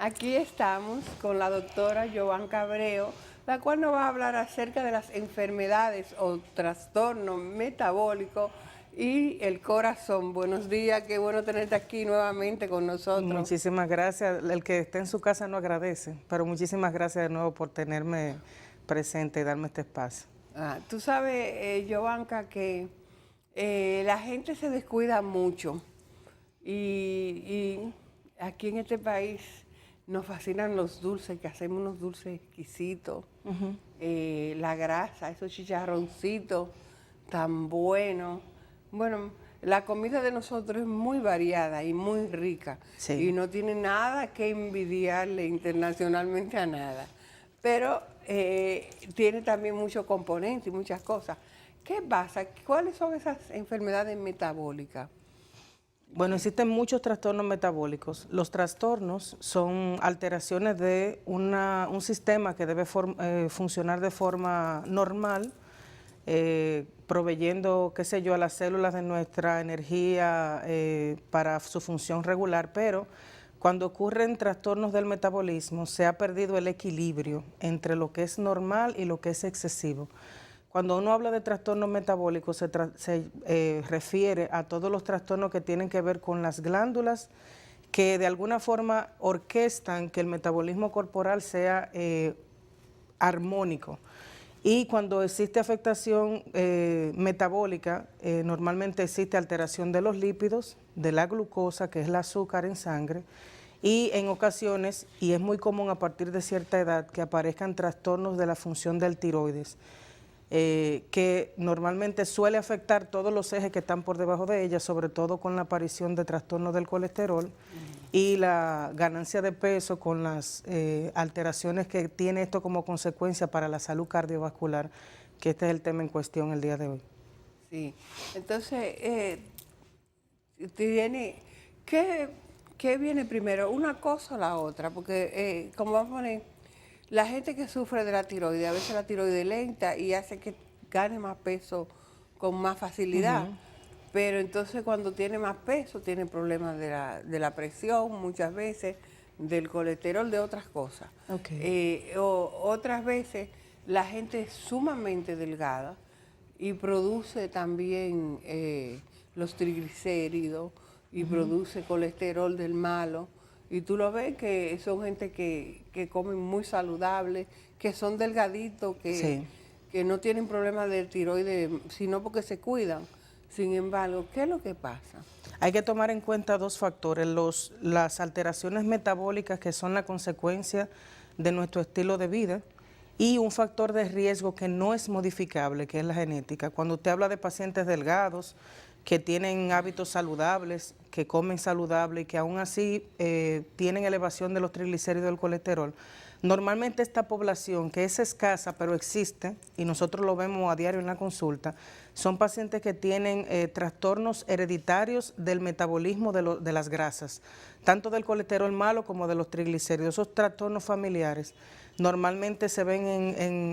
Aquí estamos con la doctora Joan Cabreo, la cual nos va a hablar acerca de las enfermedades o trastornos metabólicos y el corazón. Buenos días, qué bueno tenerte aquí nuevamente con nosotros. Muchísimas gracias. El que esté en su casa no agradece, pero muchísimas gracias de nuevo por tenerme presente y darme este espacio. Tú sabes, Joanca, que la gente se descuida mucho y aquí en este país nos fascinan los dulces, que hacemos unos dulces exquisitos, la grasa, esos chicharroncitos tan buenos. Bueno, la comida de nosotros es muy variada y muy rica y Sí. no tiene nada que envidiarle internacionalmente a nada, pero tiene también muchos componentes y muchas cosas. ¿Qué pasa? ¿Cuáles son esas enfermedades metabólicas? Bueno, existen muchos trastornos metabólicos. Los trastornos son alteraciones de un sistema que debe funcionar de forma normal, proveyendo, qué sé yo, a las células de nuestra energía para su función regular, pero cuando ocurren trastornos del metabolismo se ha perdido el equilibrio entre lo que es normal y lo que es excesivo. Cuando uno habla de trastornos metabólicos se refiere a todos los trastornos que tienen que ver con las glándulas que de alguna forma orquestan que el metabolismo corporal sea armónico. Y cuando existe afectación metabólica, normalmente existe alteración de los lípidos, de la glucosa, que es el azúcar en sangre, y en ocasiones, y es muy común a partir de cierta edad, que aparezcan trastornos de la función del tiroides, que normalmente suele afectar todos los ejes que están por debajo de ella, sobre todo con la aparición de trastornos del colesterol y la ganancia de peso con las alteraciones que tiene esto como consecuencia para la salud cardiovascular, que este es el tema en cuestión el día de hoy. Sí. Entonces, tiene, ¿qué, qué viene primero? ¿Una cosa o la otra? Porque, como vamos a poner, la gente que sufre de la tiroides, a veces la tiroides lenta y hace que gane más peso con más facilidad. Pero entonces cuando tiene más peso, tiene problemas de la presión muchas veces, del colesterol, de otras cosas. Okay. O otras veces la gente es sumamente delgada y produce también los triglicéridos y produce colesterol del malo. Y tú lo ves que son gente que comen muy saludable, que son delgaditos, Sí. que no tienen problemas de tiroides, sino porque se cuidan. Sin embargo, ¿qué es lo que pasa? Hay que tomar en cuenta dos factores, las alteraciones metabólicas que son la consecuencia de nuestro estilo de vida y un factor de riesgo que no es modificable, que es la genética. Cuando usted habla de pacientes delgados, que tienen hábitos saludables, que comen saludable y que aún así tienen elevación de los triglicéridos y del colesterol, normalmente esta población, que es escasa pero existe, y nosotros lo vemos a diario en la consulta, son pacientes que tienen trastornos hereditarios del metabolismo de las grasas, tanto del colesterol malo como de los triglicéridos. Esos trastornos familiares normalmente se ven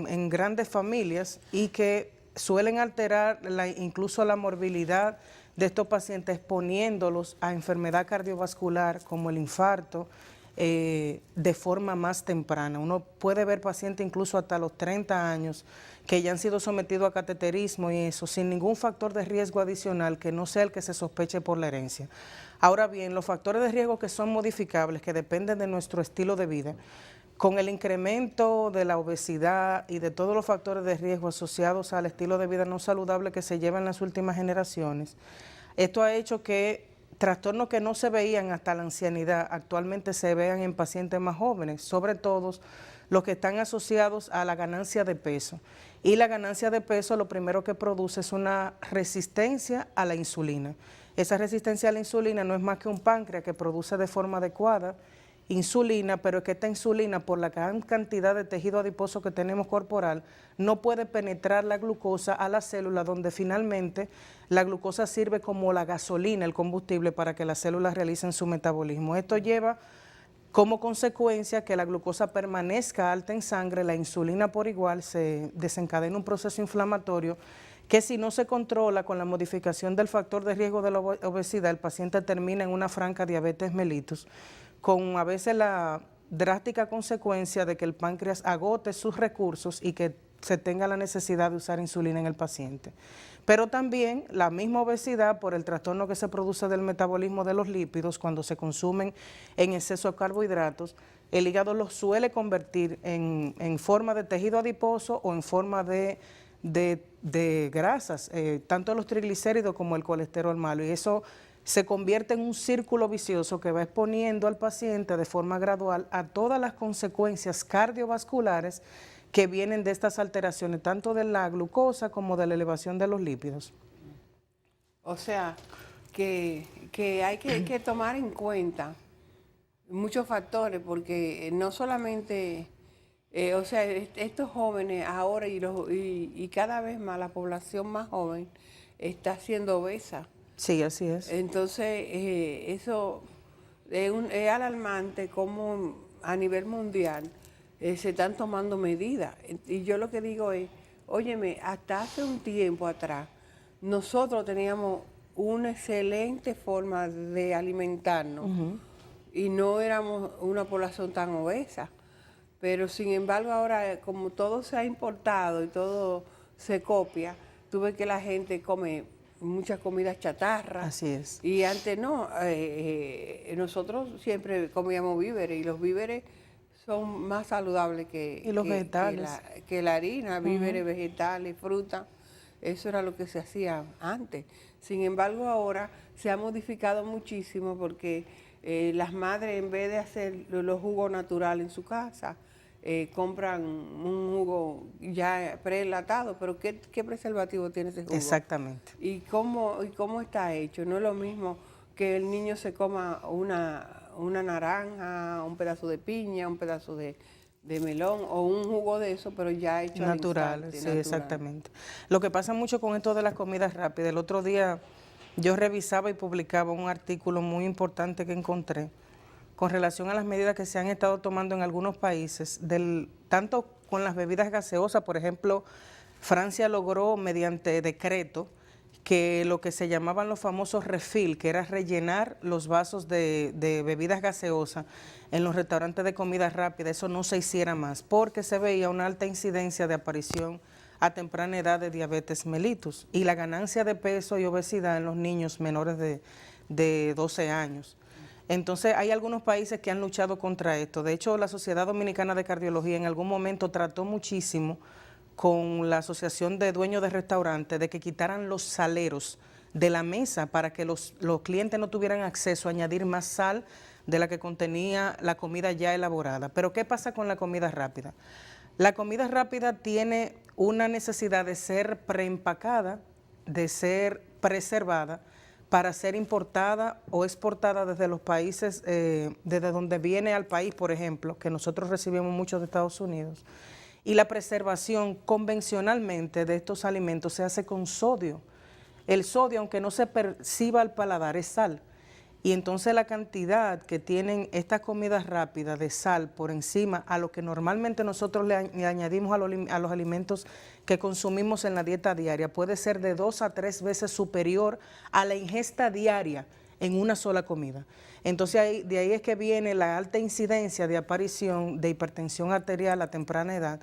en grandes familias y que suelen alterar incluso la morbilidad de estos pacientes, exponiéndolos a enfermedad cardiovascular como el infarto, de forma más temprana. Uno puede ver pacientes incluso hasta los 30 años que ya han sido sometidos a cateterismo y eso, sin ningún factor de riesgo adicional que no sea el que se sospeche por la herencia. Ahora bien, los factores de riesgo que son modificables, que dependen de nuestro estilo de vida, con el incremento de la obesidad y de todos los factores de riesgo asociados al estilo de vida no saludable que se lleva en las últimas generaciones, esto ha hecho que trastornos que no se veían hasta la ancianidad actualmente se vean en pacientes más jóvenes, sobre todo los que están asociados a la ganancia de peso. Y la ganancia de peso lo primero que produce es una resistencia a la insulina. Esa resistencia a la insulina no es más que un páncreas que produce de forma adecuada insulina, pero es que esta insulina, por la gran cantidad de tejido adiposo que tenemos corporal, no puede penetrar la glucosa a la célula, donde finalmente la glucosa sirve como la gasolina, el combustible para que las células realicen su metabolismo. Esto lleva como consecuencia que la glucosa permanezca alta en sangre, la insulina por igual, se desencadena un proceso inflamatorio que si no se controla con la modificación del factor de riesgo de la obesidad, el paciente termina en una franca diabetes mellitus, con a veces drástica consecuencia de que el páncreas agote sus recursos y que se tenga la necesidad de usar insulina en el paciente. Pero también la misma obesidad por el trastorno que se produce del metabolismo de los lípidos cuando se consumen en exceso de carbohidratos, el hígado los suele convertir en forma de tejido adiposo o en forma de grasas, tanto los triglicéridos como el colesterol malo, y eso se convierte en un círculo vicioso que va exponiendo al paciente de forma gradual a todas las consecuencias cardiovasculares que vienen de estas alteraciones, tanto de la glucosa como de la elevación de los lípidos. O sea, que hay que tomar en cuenta muchos factores, porque no solamente, o sea, estos jóvenes ahora y cada vez más la población más joven está siendo obesa. Sí, así es. Entonces, eso es alarmante como a nivel mundial se están tomando medidas. Y yo lo que digo es, óyeme, hasta hace un tiempo atrás, nosotros teníamos una excelente forma de alimentarnos y no éramos una población tan obesa. Pero sin embargo ahora, como todo se ha importado y todo se copia, tú ves que la gente come muchas comidas chatarra. Así es. Y antes no, nosotros siempre comíamos víveres y los víveres son más saludables Y los vegetales. que la harina, víveres, vegetales, fruta. Eso era lo que se hacía antes. Sin embargo, ahora se ha modificado muchísimo porque las madres, en vez de hacer los jugos naturales en su casa, compran un jugo ya preenlatado, pero ¿qué preservativo tiene ese jugo? Exactamente. ¿Y cómo está hecho? No es lo mismo que el niño se coma una naranja, un pedazo de piña, un pedazo de melón o un jugo de eso, pero ya hecho Natural, sí, exactamente. Lo que pasa mucho con esto de las comidas rápidas, el otro día yo revisaba y publicaba un artículo muy importante que encontré con relación a las medidas que se han estado tomando en algunos países, tanto con las bebidas gaseosas. Por ejemplo, Francia logró mediante decreto que lo que se llamaban los famosos refill, que era rellenar los vasos de bebidas gaseosas en los restaurantes de comida rápida, eso no se hiciera más, porque se veía una alta incidencia de aparición a temprana edad de diabetes mellitus y la ganancia de peso y obesidad en los niños menores de 12 años. Entonces hay algunos países que han luchado contra esto. De hecho, la Sociedad Dominicana de Cardiología en algún momento trató muchísimo con la Asociación de Dueños de Restaurantes de que quitaran los saleros de la mesa para que los clientes no tuvieran acceso a añadir más sal de la que contenía la comida ya elaborada. Pero ¿qué pasa con la comida rápida? La comida rápida tiene una necesidad de ser preempacada, de ser preservada, para ser importada o exportada desde los países, desde donde viene al país, por ejemplo, que nosotros recibimos mucho de Estados Unidos. Y la preservación convencionalmente de estos alimentos se hace con sodio. El sodio, aunque no se perciba al paladar, es sal. Y entonces la cantidad que tienen estas comidas rápidas de sal por encima a lo que normalmente nosotros le añadimos a los alimentos que consumimos en la dieta diaria puede ser de 2 a 3 veces superior a la ingesta diaria en una sola comida. Entonces de ahí es que viene la alta incidencia de aparición de hipertensión arterial a temprana edad,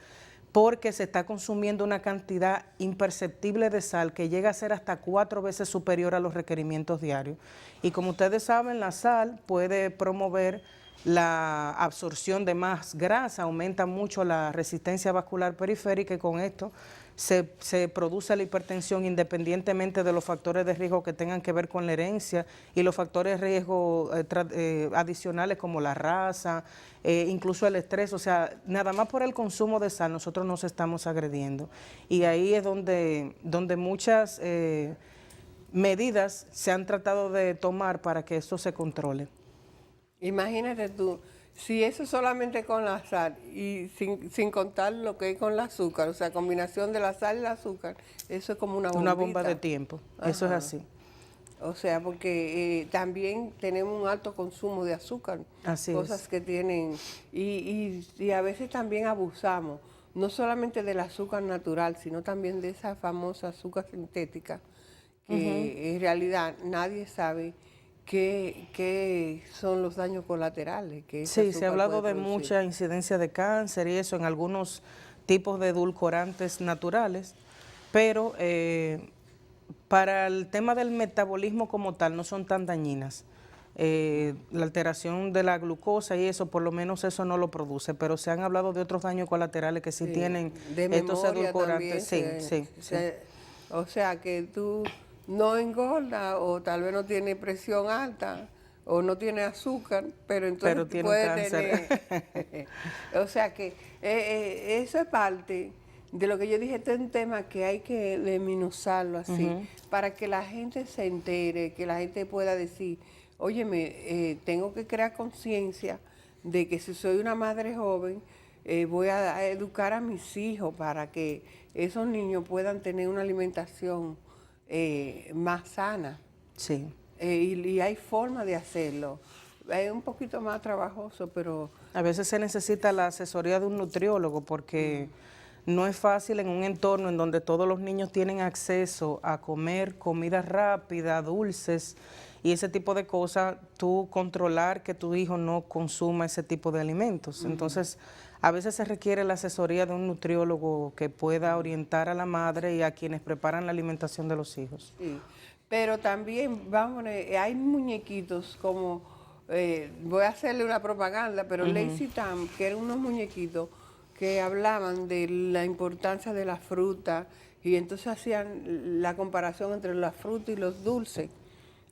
porque se está consumiendo una cantidad imperceptible de sal que llega a ser hasta 4 veces superior a los requerimientos diarios. Y como ustedes saben, la sal puede promover la absorción de más grasa, aumenta mucho la resistencia vascular periférica y con esto se produce la hipertensión independientemente de los factores de riesgo que tengan que ver con la herencia y los factores de riesgo adicionales como la raza, incluso el estrés. O sea, nada más por el consumo de sal nosotros nos estamos agrediendo. Y ahí es donde muchas medidas se han tratado de tomar para que esto se controle. Imagínate tú, si eso solamente con la sal y sin contar lo que es con el azúcar, o sea, combinación de la sal y el azúcar, eso es como una bombita. Una bomba de tiempo, eso es así. O sea, porque también tenemos un alto consumo de azúcar, así cosas es. Que tienen, y a veces también abusamos, no solamente del azúcar natural, sino también de esa famosa azúcar sintética, que en realidad nadie sabe qué son los daños colaterales que ese Sí, se ha azúcar hablado puede de producir. mucha incidencia de cáncer y eso en algunos tipos de edulcorantes naturales, pero para el tema del metabolismo como tal no son tan dañinas. La alteración de la glucosa y eso, por lo menos eso no lo produce, pero se han hablado de otros daños colaterales que sí Sí, tienen de estos memoria también. edulcorantes. Sí, sí, sí. O sea que tú no engordas o tal vez no tienes presión alta o no tienes azúcar, pero entonces Pero tú tiene un puedes cáncer. tener... o sea que eso es parte de lo que yo dije, este es un tema que hay que desminuzarlo así, para que la gente se entere, que la gente pueda decir, óyeme, tengo que crear conciencia de que si soy una madre joven, voy a educar a mis hijos para que esos niños puedan tener una alimentación más sana. Sí. Y hay forma de hacerlo. Es un poquito más trabajoso, pero A veces se necesita la asesoría de un nutriólogo porque no es fácil en un entorno en donde todos los niños tienen acceso a comer comida rápida, dulces y ese tipo de cosas, tú controlar que tu hijo no consuma ese tipo de alimentos. Entonces, a veces se requiere la asesoría de un nutriólogo que pueda orientar a la madre y a quienes preparan la alimentación de los hijos. sí. Pero también, vamos, hay muñequitos como, voy a hacerle una propaganda, pero Lazy Tam, que eran unos muñequitos que hablaban de la importancia de la fruta y entonces hacían la comparación entre la fruta y los dulces.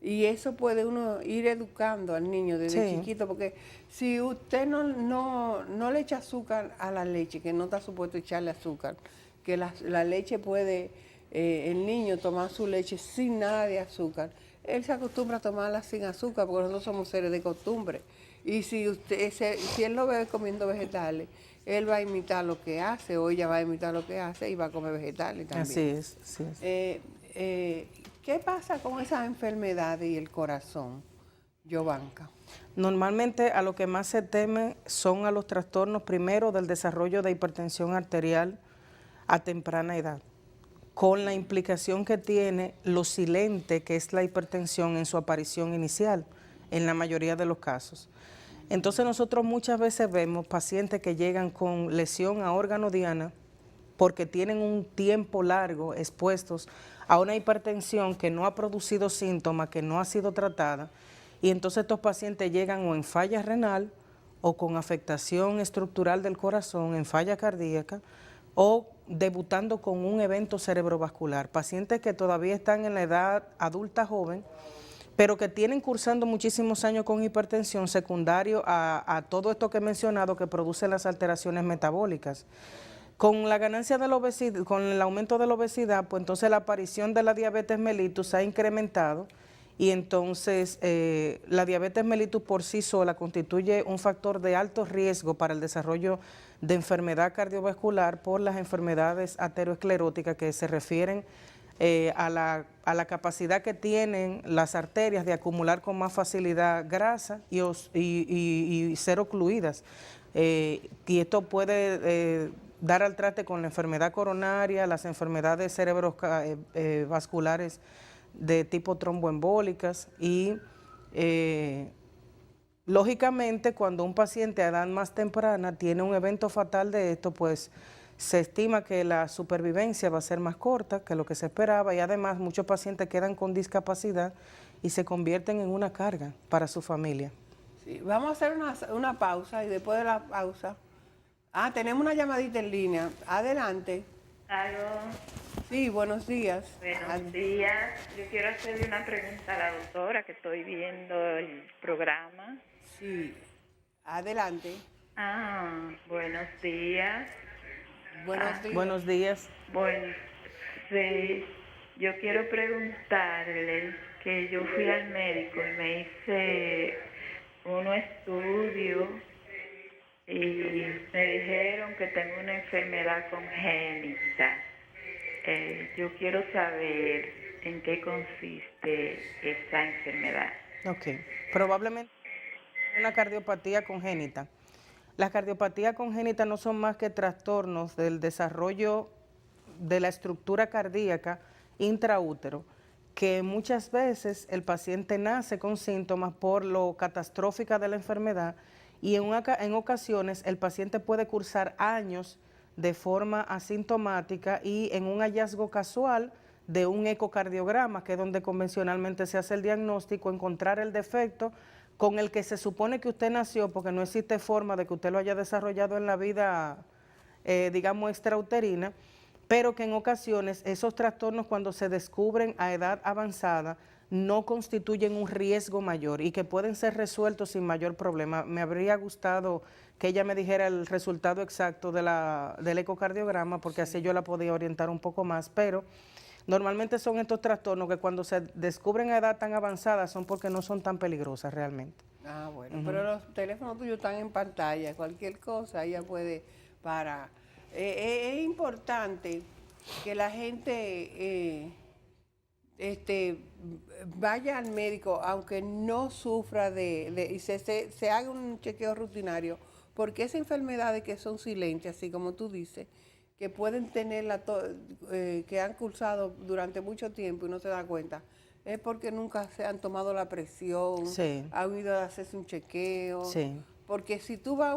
Y eso puede uno ir educando al niño desde Sí. chiquito, porque si usted no le echa azúcar a la leche, que no está supuesto echarle azúcar, que la leche puede, el niño tomar su leche sin nada de azúcar, él se acostumbra a tomarla sin azúcar, porque nosotros somos seres de costumbre. Y si si él lo ve comiendo vegetales, él va a imitar lo que hace, o ella va a imitar lo que hace y va a comer vegetales también. Así es, así es. ¿Qué pasa con esas enfermedades y el corazón, Yovanka? Normalmente a lo que más se teme son a los trastornos primero del desarrollo de hipertensión arterial a temprana edad, con la implicación que tiene lo silente que es la hipertensión en su aparición inicial, en la mayoría de los casos. Entonces nosotros muchas veces vemos pacientes que llegan con lesión a órgano diana porque tienen un tiempo largo expuestos a una hipertensión que no ha producido síntomas, que no ha sido tratada, y entonces estos pacientes llegan o en falla renal o con afectación estructural del corazón, en falla cardíaca, o debutando con un evento cerebrovascular. Pacientes que todavía están en la edad adulta joven, pero que tienen cursando muchísimos años con hipertensión secundario a todo esto que he mencionado que produce las alteraciones metabólicas. Con la ganancia de la obesidad, con el aumento de la obesidad, pues entonces la aparición de la diabetes mellitus ha incrementado y entonces la diabetes mellitus por sí sola constituye un factor de alto riesgo para el desarrollo de enfermedad cardiovascular por las enfermedades ateroscleróticas que se refieren a la capacidad que tienen las arterias de acumular con más facilidad grasa y ser ocluidas. Y esto puede dar al traste con la enfermedad coronaria, las enfermedades cerebrovasculares de tipo tromboembólicas y lógicamente cuando un paciente a edad más temprana tiene un evento fatal de esto, pues se estima que la supervivencia va a ser más corta que lo que se esperaba y además muchos pacientes quedan con discapacidad y se convierten en una carga para su familia. Sí, vamos a hacer una pausa y después de la pausa... tenemos una llamadita en línea. Adelante. Aló, Sí, buenos días. buenos días. Yo quiero hacerle una pregunta a la doctora, que estoy viendo el programa. Sí, adelante. Buenos días. Buenos días. Buenos días. Bueno, sí, yo quiero preguntarle que yo fui al médico y me hice unos estudios y me dijeron que tengo una enfermedad congénita. Yo quiero saber en qué consiste esa enfermedad. Ok, probablemente una cardiopatía congénita. Las cardiopatías congénitas no son más que trastornos del desarrollo de la estructura cardíaca intraútero que muchas veces el paciente nace con síntomas por lo catastrófica de la enfermedad y en ocasiones el paciente puede cursar años de forma asintomática y en un hallazgo casual de un ecocardiograma, que es donde convencionalmente se hace el diagnóstico, encontrar el defecto con el que se supone que usted nació, porque no existe forma de que usted lo haya desarrollado en la vida, digamos, extrauterina, pero que en ocasiones esos trastornos cuando se descubren a edad avanzada no constituyen un riesgo mayor y que pueden ser resueltos sin mayor problema. Me habría gustado que ella me dijera el resultado exacto del ecocardiograma, porque así yo la podía orientar un poco más, pero normalmente son estos trastornos que cuando se descubren a edad tan avanzada son porque no son tan peligrosas realmente. Ah, bueno, pero los teléfonos tuyos están en pantalla, cualquier cosa ella puede para... es importante que la gente vaya al médico, aunque no sufra y se haga un chequeo rutinario, porque esas enfermedades que son silentes, así como tú dices, que pueden tenerla, que han cursado durante mucho tiempo y no se da cuenta, es porque nunca se han tomado la presión, Sí. han ido a hacerse un chequeo. Sí. Porque si tú vas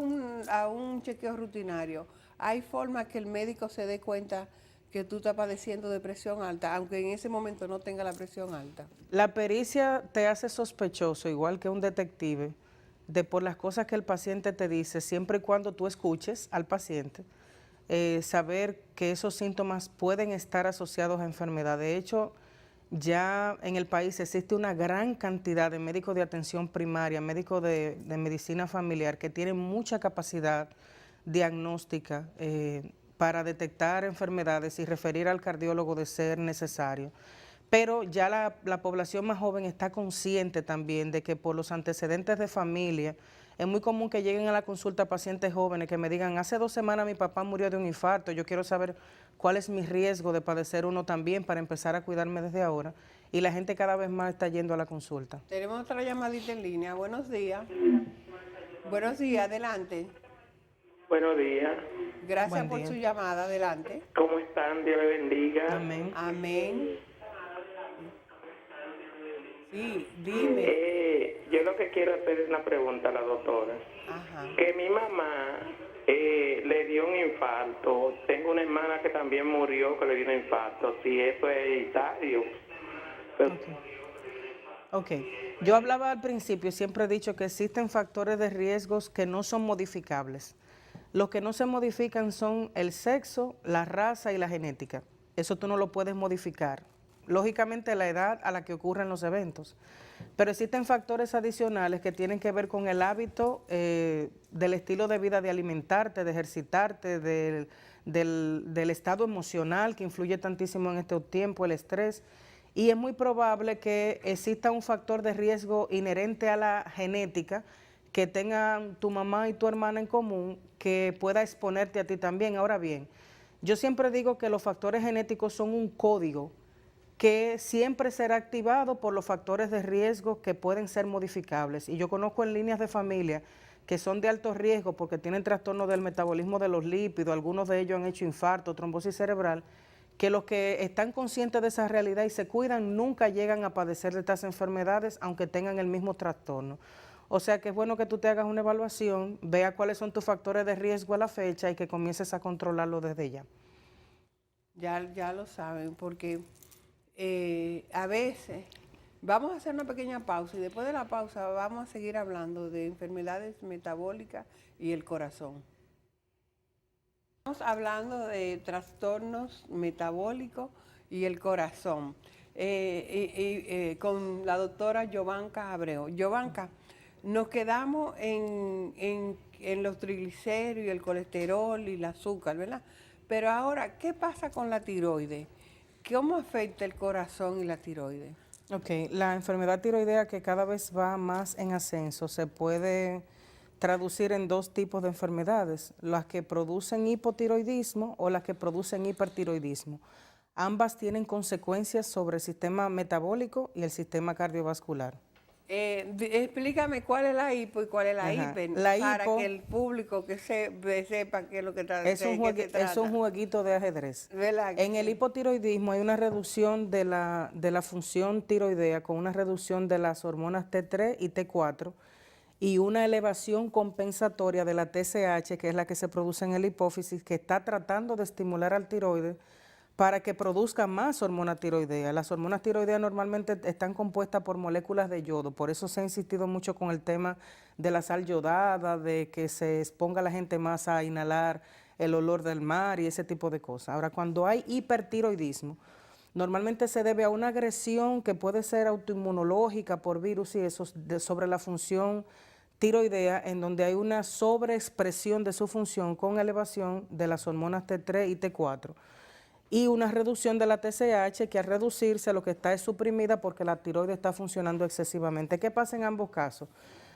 a un chequeo rutinario, hay forma que el médico se dé cuenta que tú estás padeciendo de presión alta, aunque en ese momento no tenga la presión alta. La pericia te hace sospechoso, igual que un detective, de por las cosas que el paciente te dice, siempre y cuando tú escuches al paciente, saber que esos síntomas pueden estar asociados a enfermedad. De hecho, ya en el país existe una gran cantidad de médicos de atención primaria, médicos de medicina familiar, que tienen mucha capacidad diagnóstica para detectar enfermedades y referir al cardiólogo de ser necesario. Pero ya la población más joven está consciente también de que por los antecedentes de familia, es muy común que lleguen a la consulta pacientes jóvenes que me digan, hace 2 semanas mi papá murió de un infarto, yo quiero saber cuál es mi riesgo de padecer uno también para empezar a cuidarme desde ahora. Y la gente cada vez más está yendo a la consulta. Tenemos otra llamadita en línea. Buenos días. Buenos días, adelante. Buenos días. Gracias Buen por día. su llamada, adelante. ¿Cómo están? Dios le bendiga. Amén. Amén. Sí, dime. Yo lo que quiero hacer es una pregunta a la doctora. Ajá. Que mi mamá le dio un infarto. Tengo una hermana que también murió que le dio un infarto. Si eso es hereditario. Pero, Ok. Yo hablaba al principio, siempre he dicho que existen factores de riesgos que no son modificables. Los que no se modifican son el sexo, la raza y la genética. Eso tú no lo puedes modificar. Lógicamente la edad a la que ocurren los eventos. Pero existen factores adicionales que tienen que ver con el hábito del estilo de vida, de alimentarte, de ejercitarte, del estado emocional que influye tantísimo en este tiempo, el estrés. Y es muy probable que exista un factor de riesgo inherente a la genética que tengan tu mamá y tu hermana en común que pueda exponerte a ti también. Ahora bien, yo siempre digo que los factores genéticos son un código que siempre será activado por los factores de riesgo que pueden ser modificables. Y yo conozco en líneas de familia que son de alto riesgo porque tienen trastornos del metabolismo de los lípidos, algunos de ellos han hecho infarto, trombosis cerebral, que los que están conscientes de esa realidad y se cuidan nunca llegan a padecer de estas enfermedades, aunque tengan el mismo trastorno. O sea que es bueno que tú te hagas una evaluación, vea cuáles son tus factores de riesgo a la fecha y que comiences a controlarlo desde ya. Ya lo saben, porque a veces vamos a hacer una pequeña pausa y después de la pausa vamos a seguir hablando de enfermedades metabólicas y el corazón. Estamos hablando de trastornos metabólicos y el corazón con la doctora Jovanka Abreu. Jovanka, nos quedamos en los triglicéridos y el colesterol y el azúcar, ¿verdad? Pero ahora, ¿qué pasa con la tiroides? ¿Cómo afecta el corazón y la tiroides? Ok, la enfermedad tiroidea que cada vez va más en ascenso se puede traducir en 2 tipos de enfermedades, las que producen hipotiroidismo o las que producen hipertiroidismo. Ambas tienen consecuencias sobre el sistema metabólico y el sistema cardiovascular. Explícame cuál es la hipo y cuál es la Ajá. hiper, La para hipo que el público sepa qué es lo que está es un, de qué se es un trata. jueguito de ajedrez. ¿Verdad? En el hipotiroidismo hay una reducción de la función tiroidea con una reducción de las hormonas T3 y T4 y una elevación compensatoria de la TSH, que es la que se produce en el hipófisis, que está tratando de estimular al tiroides para que produzca más hormona tiroidea. Las hormonas tiroideas normalmente están compuestas por moléculas de yodo, por eso se ha insistido mucho con el tema de la sal yodada, de que se exponga a la gente más a inhalar el olor del mar y ese tipo de cosas. Ahora, cuando hay hipertiroidismo, normalmente se debe a una agresión que puede ser autoinmunológica por virus y eso sobre la función tiroidea, en donde hay una sobreexpresión de su función con elevación de las hormonas T3 y T4 y una reducción de la TSH que al reducirse lo que está es suprimida porque la tiroides está funcionando excesivamente. ¿Qué pasa en ambos casos?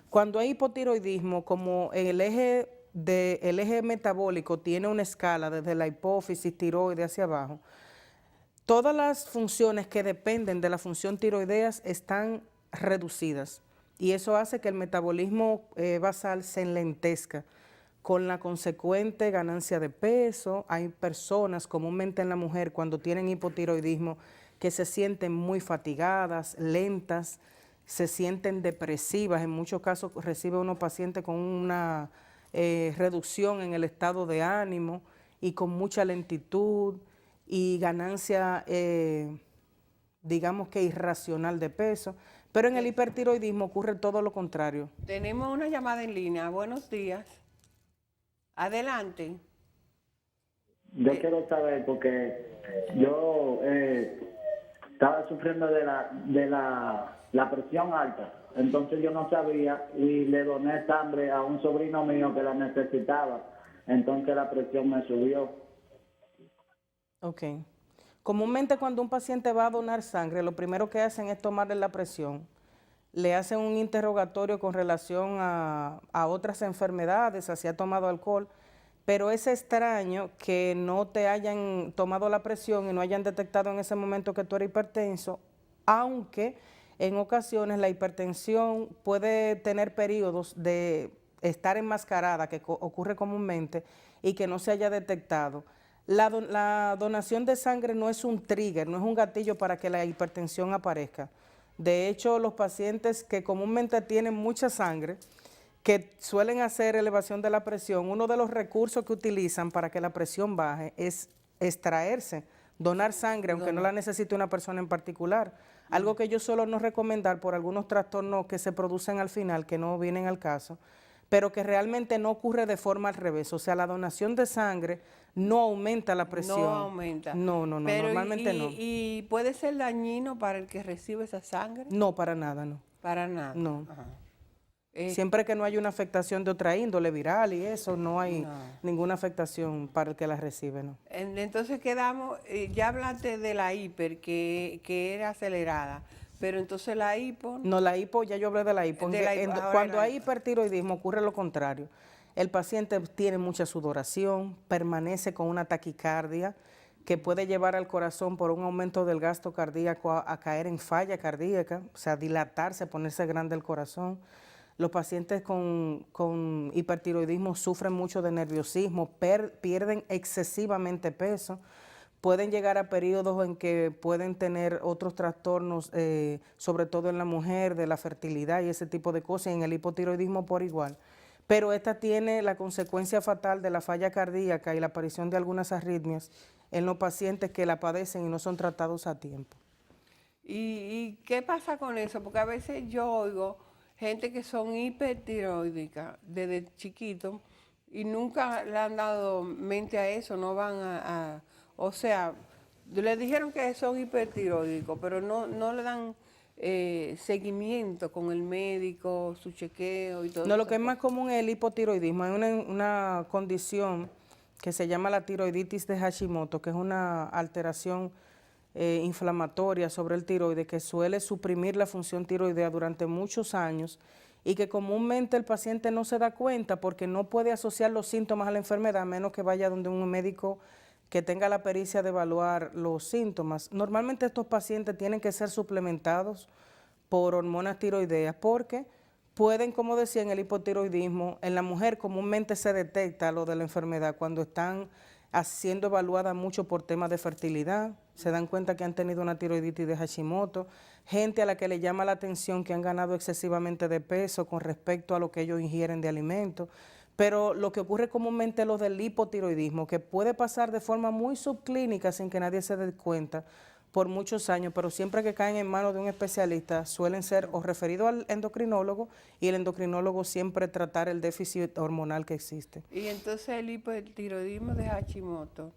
Cuando hay hipotiroidismo, como el eje metabólico tiene una escala desde la hipófisis, tiroides hacia abajo, todas las funciones que dependen de la función tiroidea están reducidas y eso hace que el metabolismo basal se enlentezca con la consecuente ganancia de peso. Hay personas, comúnmente en la mujer, cuando tienen hipotiroidismo, que se sienten muy fatigadas, lentas, se sienten depresivas. En muchos casos recibe uno pacientes con una reducción en el estado de ánimo y con mucha lentitud y ganancia, digamos que irracional de peso. Pero en el hipertiroidismo ocurre todo lo contrario. Tenemos una llamada en línea. Buenos días. Adelante. Yo quiero saber porque yo estaba sufriendo de la presión alta, entonces yo no sabía y le doné sangre a un sobrino mío que la necesitaba, entonces la presión me subió. Ok. Comúnmente cuando un paciente va a donar sangre, lo primero que hacen es tomarle la presión. Le hacen un interrogatorio con relación a otras enfermedades, si ha tomado alcohol, pero es extraño que no te hayan tomado la presión y no hayan detectado en ese momento que tú eres hipertenso, aunque en ocasiones la hipertensión puede tener periodos de estar enmascarada, que ocurre comúnmente, y que no se haya detectado. La donación de sangre no es un trigger, no es un gatillo para que la hipertensión aparezca. De hecho, los pacientes que comúnmente tienen mucha sangre, que suelen hacer elevación de la presión, uno de los recursos que utilizan para que la presión baje es extraerse, donar sangre, aunque no la necesite una persona en particular. Algo que yo suelo no recomendar por algunos trastornos que se producen al final, que no vienen al caso, pero que realmente no ocurre de forma al revés. O sea, la donación de sangre no aumenta la presión. No aumenta. No, Pero normalmente no. ¿Y puede ser dañino para el que recibe esa sangre? No, para nada, no. Para nada. No. Ajá. Siempre que no hay una afectación de otra índole viral y eso, no hay ninguna afectación para el que la recibe, ¿no? Entonces quedamos, ya hablaste de la hiper, que era acelerada, pero entonces la hipo... No, la hipo, ya yo hablé de la hipo. Cuando hay hipertiroidismo ocurre lo contrario. El paciente tiene mucha sudoración, permanece con una taquicardia que puede llevar al corazón por un aumento del gasto cardíaco a caer en falla cardíaca, o sea, dilatarse, ponerse grande el corazón. Los pacientes con hipertiroidismo sufren mucho de nerviosismo, pierden excesivamente peso, pueden llegar a periodos en que pueden tener otros trastornos, sobre todo en la mujer, de la fertilidad y ese tipo de cosas, y en el hipotiroidismo por igual. Pero esta tiene la consecuencia fatal de la falla cardíaca y la aparición de algunas arritmias en los pacientes que la padecen y no son tratados a tiempo. ¿Y qué pasa con eso? Porque a veces yo oigo gente que son hipertiroídicas desde chiquito y nunca le han dado mente a eso, no van o sea, le dijeron que son hipertiroídicos, pero no le dan seguimiento con el médico, su chequeo y todo eso. No, lo que es más común es el hipotiroidismo. Hay una condición que se llama la tiroiditis de Hashimoto, que es una alteración inflamatoria sobre el tiroides que suele suprimir la función tiroidea durante muchos años y que comúnmente el paciente no se da cuenta porque no puede asociar los síntomas a la enfermedad a menos que vaya donde un médico que tenga la pericia de evaluar los síntomas. Normalmente estos pacientes tienen que ser suplementados por hormonas tiroideas, porque pueden, como decía, en el hipotiroidismo, en la mujer comúnmente se detecta lo de la enfermedad cuando están siendo evaluadas mucho por temas de fertilidad, se dan cuenta que han tenido una tiroiditis de Hashimoto, gente a la que le llama la atención que han ganado excesivamente de peso con respecto a lo que ellos ingieren de alimentos, pero lo que ocurre comúnmente es lo del hipotiroidismo, que puede pasar de forma muy subclínica sin que nadie se dé cuenta por muchos años, pero siempre que caen en manos de un especialista suelen ser o referidos al endocrinólogo y el endocrinólogo siempre tratar el déficit hormonal que existe. Y entonces el hipotiroidismo de Hashimoto,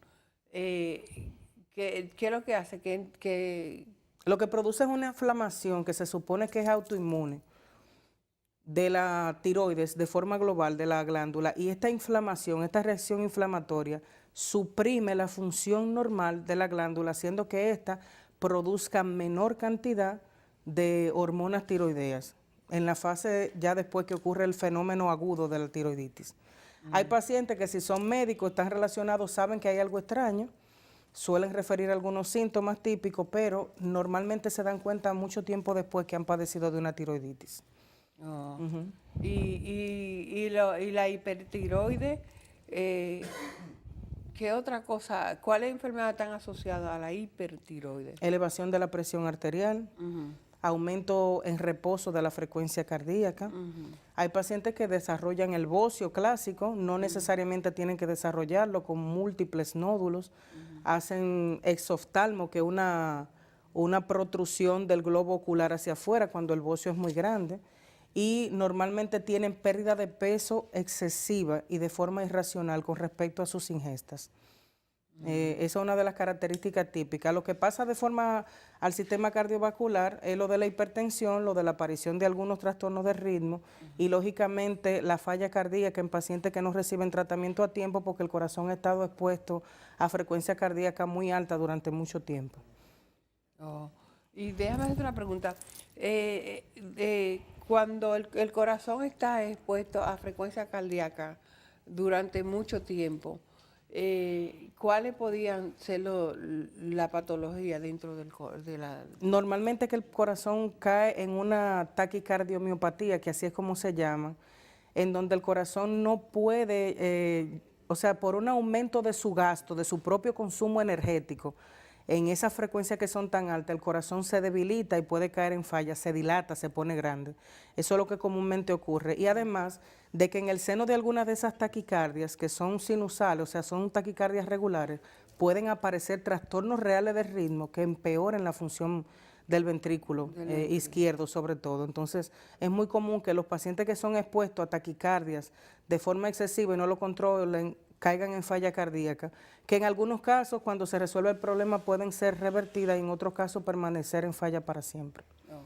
¿qué es lo que hace? Lo que produce es una inflamación que se supone que es autoinmune de la tiroides de forma global de la glándula, y esta inflamación, esta reacción inflamatoria suprime la función normal de la glándula, haciendo que ésta produzca menor cantidad de hormonas tiroideas en la fase ya después que ocurre el fenómeno agudo de la tiroiditis. Hay pacientes que si son médicos, están relacionados, saben que hay algo extraño, suelen referir algunos síntomas típicos, pero normalmente se dan cuenta mucho tiempo después que han padecido de una tiroiditis. Oh. Y la hipertiroide, ¿qué otra cosa? ¿Cuáles enfermedades están asociadas a la hipertiroide? Elevación de la presión arterial, aumento en reposo de la frecuencia cardíaca. Hay pacientes que desarrollan el bocio clásico, no necesariamente tienen que desarrollarlo con múltiples nódulos. Hacen exoftalmo, que es una protrusión del globo ocular hacia afuera cuando el bocio es muy grande. Y normalmente tienen pérdida de peso excesiva y de forma irracional con respecto a sus ingestas. Esa es una de las características típicas. Lo que pasa de forma al sistema cardiovascular es lo de la hipertensión, lo de la aparición de algunos trastornos de ritmo y lógicamente la falla cardíaca en pacientes que no reciben tratamiento a tiempo porque el corazón ha estado expuesto a frecuencia cardíaca muy alta durante mucho tiempo. Oh. Y déjame hacer una pregunta. Cuando el corazón está expuesto a frecuencia cardíaca durante mucho tiempo, ¿cuáles podían ser la patología dentro de la...? Normalmente que el corazón cae en una taquicardiomiopatía, que así es como se llama, en donde el corazón no puede, o sea, por un aumento de su gasto, de su propio consumo energético, en esas frecuencias que son tan altas, el corazón se debilita y puede caer en falla, se dilata, se pone grande. Eso es lo que comúnmente ocurre. Y además de que en el seno de algunas de esas taquicardias, que son sinusales, o sea, son taquicardias regulares, pueden aparecer trastornos reales de ritmo que empeoren la función del ventrículo izquierdo sobre todo. Entonces, es muy común que los pacientes que son expuestos a taquicardias de forma excesiva y no lo controlen, caigan en falla cardíaca, que en algunos casos, cuando se resuelve el problema, pueden ser revertidas y en otros casos permanecer en falla para siempre. Oh.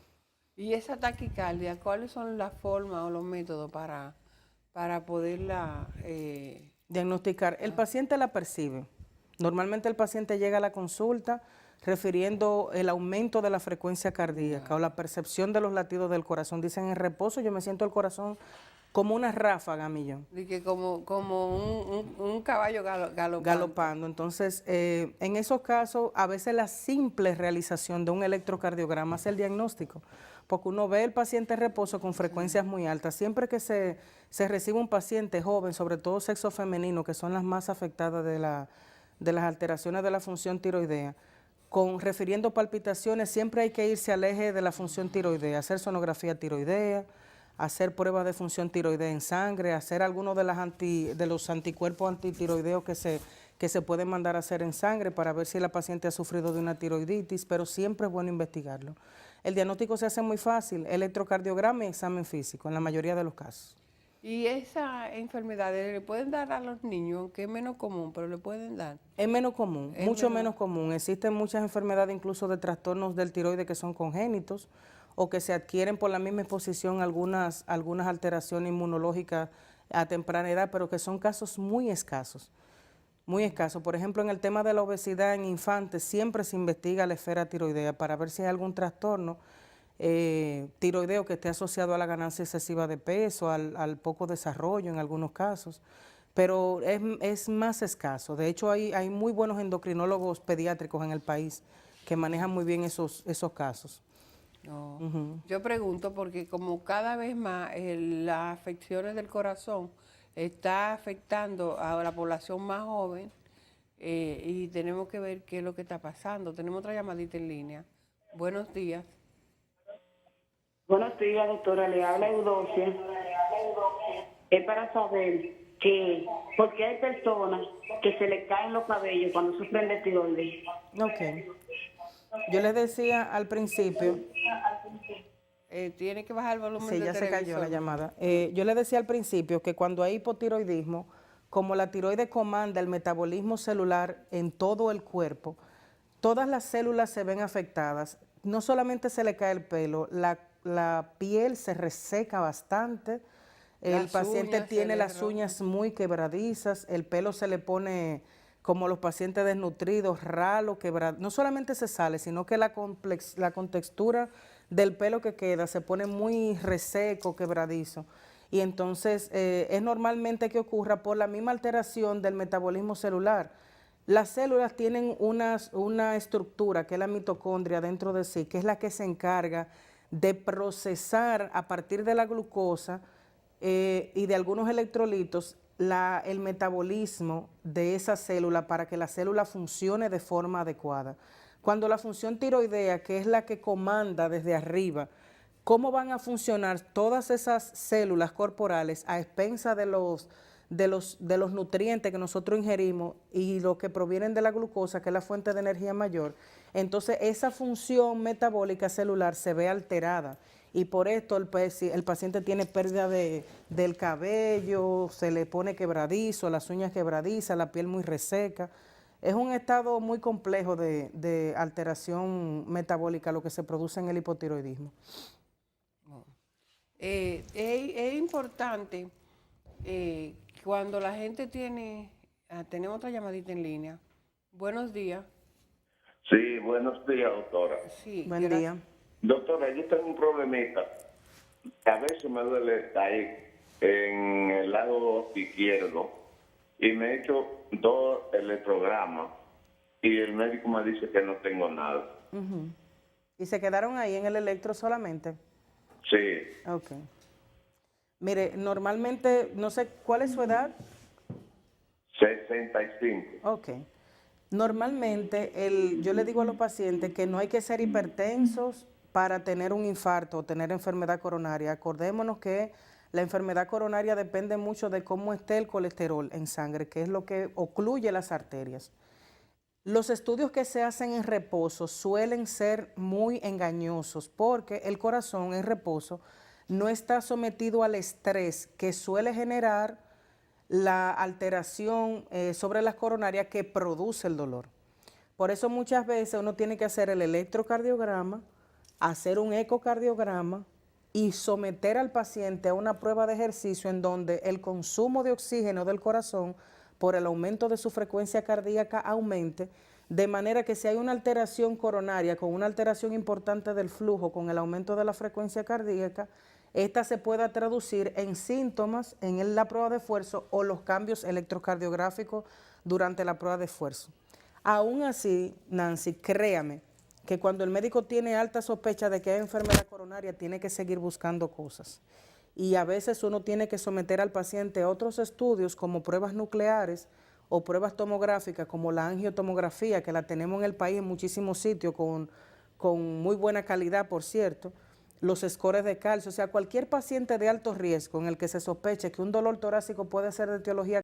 ¿Y esa taquicardia, cuáles son las formas o los métodos para poderla diagnosticar? El paciente la percibe. Normalmente el paciente llega a la consulta refiriendo el aumento de la frecuencia cardíaca o la percepción de los latidos del corazón. Dicen, en reposo yo me siento el corazón como una ráfaga, millón. Y que como un caballo galopando. Galopando. Entonces, en esos casos, a veces la simple realización de un electrocardiograma es el diagnóstico, porque uno ve el paciente en reposo con frecuencias muy altas. Siempre que se recibe un paciente joven, sobre todo sexo femenino, que son las más afectadas de las alteraciones de la función tiroidea, refiriendo palpitaciones, siempre hay que irse al eje de la función tiroidea, hacer sonografía tiroidea, hacer pruebas de función tiroidea en sangre, hacer algunos de los anticuerpos antitiroideos que se pueden mandar a hacer en sangre para ver si la paciente ha sufrido de una tiroiditis, pero siempre es bueno investigarlo. El diagnóstico se hace muy fácil, electrocardiograma y examen físico, en la mayoría de los casos. ¿Y esa enfermedad le pueden dar a los niños, aunque es menos común, pero le pueden dar? Es menos común, mucho menos común. Existen muchas enfermedades, incluso de trastornos del tiroides que son congénitos o que se adquieren por la misma exposición a algunas alteraciones inmunológicas a temprana edad, pero que son casos muy escasos. Muy escasos. Por ejemplo, en el tema de la obesidad en infantes, siempre se investiga la esfera tiroidea para ver si hay algún trastorno tiroideo que esté asociado a la ganancia excesiva de peso, al poco desarrollo en algunos casos, pero es más escaso. De hecho, hay muy buenos endocrinólogos pediátricos en el país que manejan muy bien esos casos. No. Yo pregunto porque como cada vez más las afecciones del corazón está afectando a la población más joven y tenemos que ver qué es lo que está pasando. Tenemos otra llamadita en línea. Buenos días. Buenos días, doctora. Le habla Eudocia. Es para saber por qué hay personas que se le caen los cabellos cuando sufren de tiroides. Ok. Yo les decía al principio, Tiene que bajar el volumen sí, del ya se cayó televisor. la llamada. Yo les decía al principio que cuando hay hipotiroidismo, como la tiroides comanda el metabolismo celular en todo el cuerpo, todas las células se ven afectadas. No solamente se le cae el pelo, la piel se reseca bastante, el Las paciente uñas se tiene le las rompen. uñas muy quebradizas, el pelo se le pone como los pacientes desnutridos, ralo, quebrado. No solamente se sale, sino que la contextura del pelo que queda se pone muy reseco, quebradizo. Y entonces es normalmente que ocurra por la misma alteración del metabolismo celular. Las células tienen una estructura que es la mitocondria dentro de sí, que es la que se encarga de procesar a partir de la glucosa y de algunos electrolitos el metabolismo de esa célula para que la célula funcione de forma adecuada. Cuando la función tiroidea, que es la que comanda desde arriba, cómo van a funcionar todas esas células corporales a expensas de los nutrientes que nosotros ingerimos y los que provienen de la glucosa, que es la fuente de energía mayor, entonces esa función metabólica celular se ve alterada. Y por esto el paciente tiene pérdida del cabello, se le pone quebradizo, las uñas quebradizas, la piel muy reseca. Es un estado muy complejo de alteración metabólica lo que se produce en el hipotiroidismo. Es importante cuando la gente tenemos otra llamadita en línea. Buenos días. Sí, buenos días, doctora. Sí, Buen gracias. día. Doctora, yo tengo un problemita. A veces me duele ahí en el lado izquierdo y me he hecho 2 electrogramas y el médico me dice que no tengo nada. ¿Y se quedaron ahí en el electro solamente? Sí, Ok. Mire, normalmente, no sé, ¿cuál es su edad? 65. Ok. Normalmente, yo le digo a los pacientes que no hay que ser hipertensos para tener un infarto o tener enfermedad coronaria. Acordémonos que la enfermedad coronaria depende mucho de cómo esté el colesterol en sangre, que es lo que ocluye las arterias. Los estudios que se hacen en reposo suelen ser muy engañosos porque el corazón en reposo no está sometido al estrés que suele generar la alteración sobre las coronarias que produce el dolor. Por eso muchas veces uno tiene que hacer el electrocardiograma, hacer un ecocardiograma y someter al paciente a una prueba de ejercicio en donde el consumo de oxígeno del corazón por el aumento de su frecuencia cardíaca aumente, de manera que si hay una alteración coronaria con una alteración importante del flujo con el aumento de la frecuencia cardíaca, esta se pueda traducir en síntomas en la prueba de esfuerzo o los cambios electrocardiográficos durante la prueba de esfuerzo. Aún así, Nancy, créame que cuando el médico tiene alta sospecha de que hay enfermedad coronaria, tiene que seguir buscando cosas. Y a veces uno tiene que someter al paciente a otros estudios como pruebas nucleares o pruebas tomográficas como la angiotomografía, que la tenemos en el país en muchísimos sitios con muy buena calidad, por cierto, los scores de calcio, o sea, cualquier paciente de alto riesgo en el que se sospeche que un dolor torácico puede ser de etiología